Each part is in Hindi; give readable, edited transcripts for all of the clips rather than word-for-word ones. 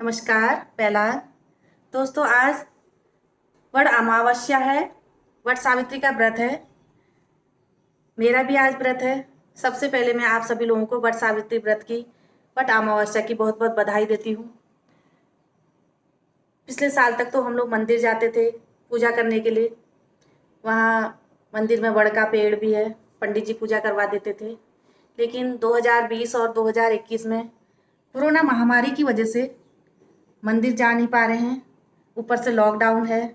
नमस्कार। पहला दोस्तों, आज वट अमावस्या है। वट सावित्री का व्रत है। मेरा भी आज व्रत है। सबसे पहले मैं आप सभी लोगों को वट सावित्री व्रत की, वट अमावस्या की बहुत बहुत बधाई देती हूँ। पिछले साल तक तो हम लोग मंदिर जाते थे पूजा करने के लिए। वहाँ मंदिर में वड़ का पेड़ भी है, पंडित जी पूजा करवा देते थे। लेकिन 2020 और 2021 में कोरोना महामारी की वजह से मंदिर जा नहीं पा रहे हैं, ऊपर से लॉकडाउन है।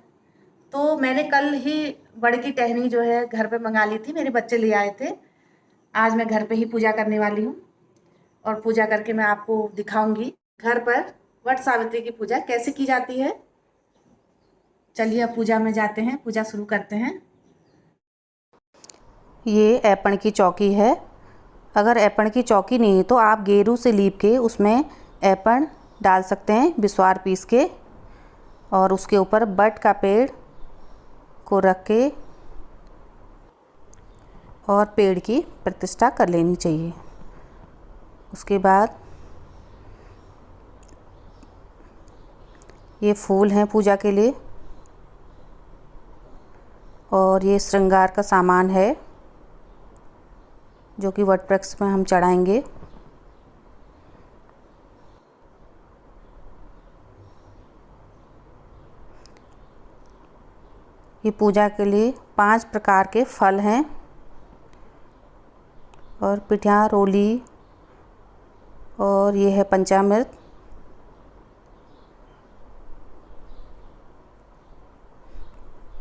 तो मैंने कल ही वड़ की टहनी जो है घर पे मंगा ली थी, मेरे बच्चे ले आए थे। आज मैं घर पे ही पूजा करने वाली हूँ और पूजा करके मैं आपको दिखाऊंगी घर पर वट सावित्री की पूजा कैसे की जाती है। चलिए अब पूजा में जाते हैं, पूजा शुरू करते हैं। ये ऐपण की चौकी है। अगर ऐपण की चौकी नहीं है तो आप गेरू से लीप के उसमें ऐपण डाल सकते हैं, बिस्वार पीस के, और उसके ऊपर बट का पेड़ को रख के और पेड़ की प्रतिष्ठा कर लेनी चाहिए। उसके बाद ये फूल हैं पूजा के लिए, और ये श्रृंगार का सामान है जो कि वट वृक्ष में हम चढ़ाएंगे। ये पूजा के लिए 5 प्रकार के फल हैं, और पिठिया, रोली, और ये है पंचामृत।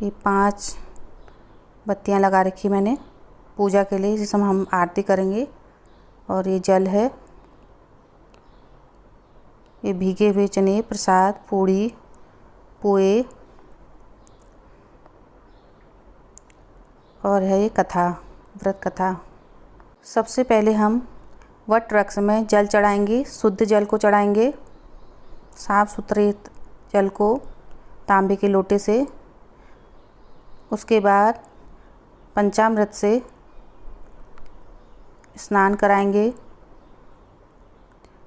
ये 5 बत्तियां लगा रखी मैंने पूजा के लिए, जिसमें हम आरती करेंगे। और ये जल है, ये भीगे हुए चने, प्रसाद, पूड़ी, पोए, और है ये कथा, व्रत कथा। सबसे पहले हम वट वृक्ष में जल चढ़ाएंगे, शुद्ध जल को चढ़ाएंगे, साफ सुथरे जल को तांबे के लोटे से। उसके बाद पंचामृत से स्नान कराएंगे।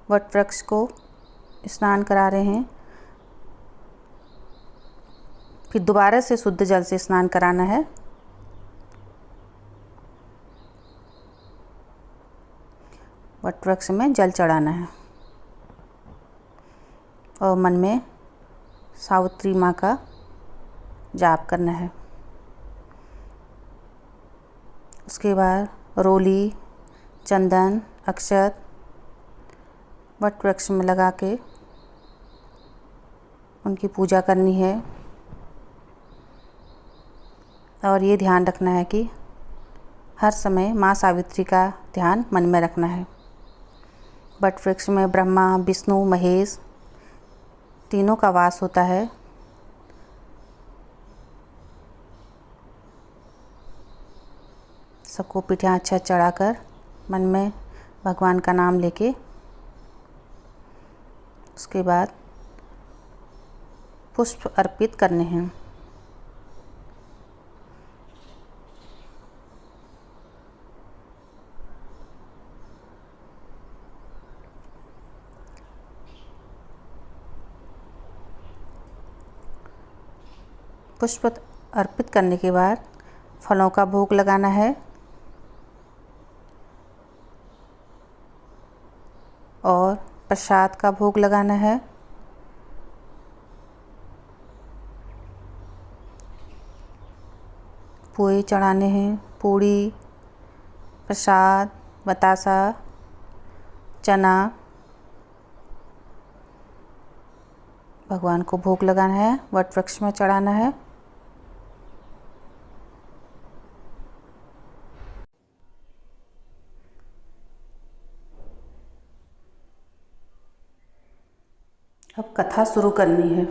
वट वृक्ष को स्नान करा रहे हैं, फिर दोबारा से शुद्ध जल से स्नान कराना है। वट वृक्ष में जल चढ़ाना है और मन में सावित्री माँ का जाप करना है। उसके बाद रोली, चंदन, अक्षत वट वृक्ष में लगा के उनकी पूजा करनी है। और ये ध्यान रखना है कि हर समय माँ सावित्री का ध्यान मन में रखना है। वट वृक्ष में ब्रह्मा, विष्णु, महेश तीनों का वास होता है। सबको पिठिया अच्छा चढ़ाकर मन में भगवान का नाम लेके उसके बाद पुष्प अर्पित करने हैं। पुष्प अर्पित करने के बाद फलों का भोग लगाना है और प्रसाद का भोग लगाना है। पोए चढ़ाने हैं, पूड़ी, प्रसाद, बतासा, चना भगवान को भोग लगाना है, वट वृक्ष में चढ़ाना है। अब कथा शुरू करनी है।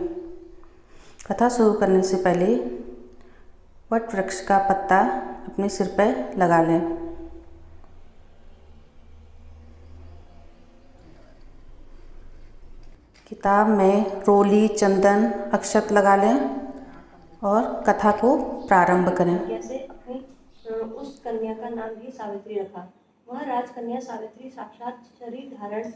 कथा शुरू करने से पहले वट वृक्ष का पत्ता अपने सिर पर लगा लें। किताब में रोली, चंदन, अक्षत लगा लें और कथा को प्रारंभ करें। जैसे अपनी उस कन्या का नाम भी सावित्री रखा। वह राजकन्या सावित्री साक्षात शरीर धारण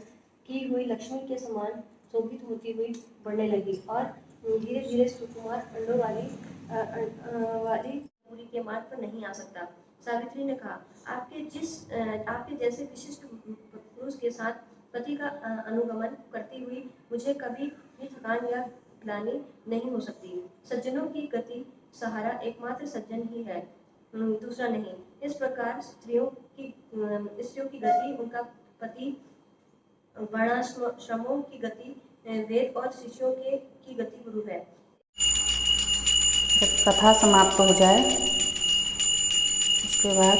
की हुई लक्ष्मी के समान शोभित होती हुई बढ़ने लगी और धीरे धीरे सुकुमार अंडों वाली पूरी के मार्ग पर नहीं आ सकता। सावित्री ने कहा, आपके जैसे विशिष्ट पुरुष के साथ पति का अनुगमन करती हुई मुझे कभी भी थकान या ग्लानि नहीं हो सकती। सज्जनों की गति सहारा एकमात्र सज्जन ही है, दूसरा नहीं। इस प्रकार स्त्रियों की गति उनका पति, वर्णाश्रमों की गति वेद और शिष्यों की गति गुरु है। जब कथा समाप्त हो जाए उसके बाद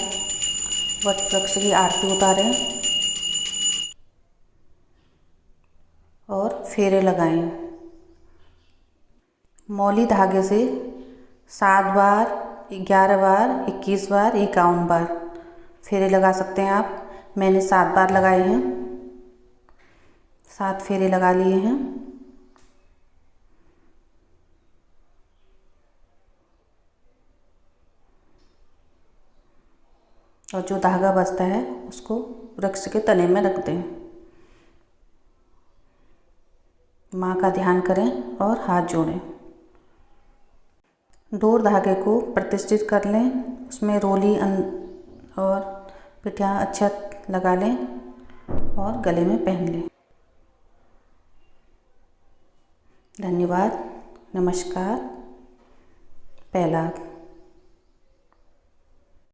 वट वृक्ष की आरती उतारें और फेरे लगाएं। मौली धागे से 7 बार, 11 बार, 21 बार, 51 बार फेरे लगा सकते हैं आप। मैंने 7 बार लगाए हैं, 7 फेरे लगा लिए हैं। और जो धागा बचता है उसको वृक्ष के तने में रख दें। माँ का ध्यान करें और हाथ जोड़ें। डोर धागे को प्रतिष्ठित कर लें, उसमें रोली और पिठिया अक्षत लगा लें और गले में पहन लें। धन्यवाद। नमस्कार। पैलाग।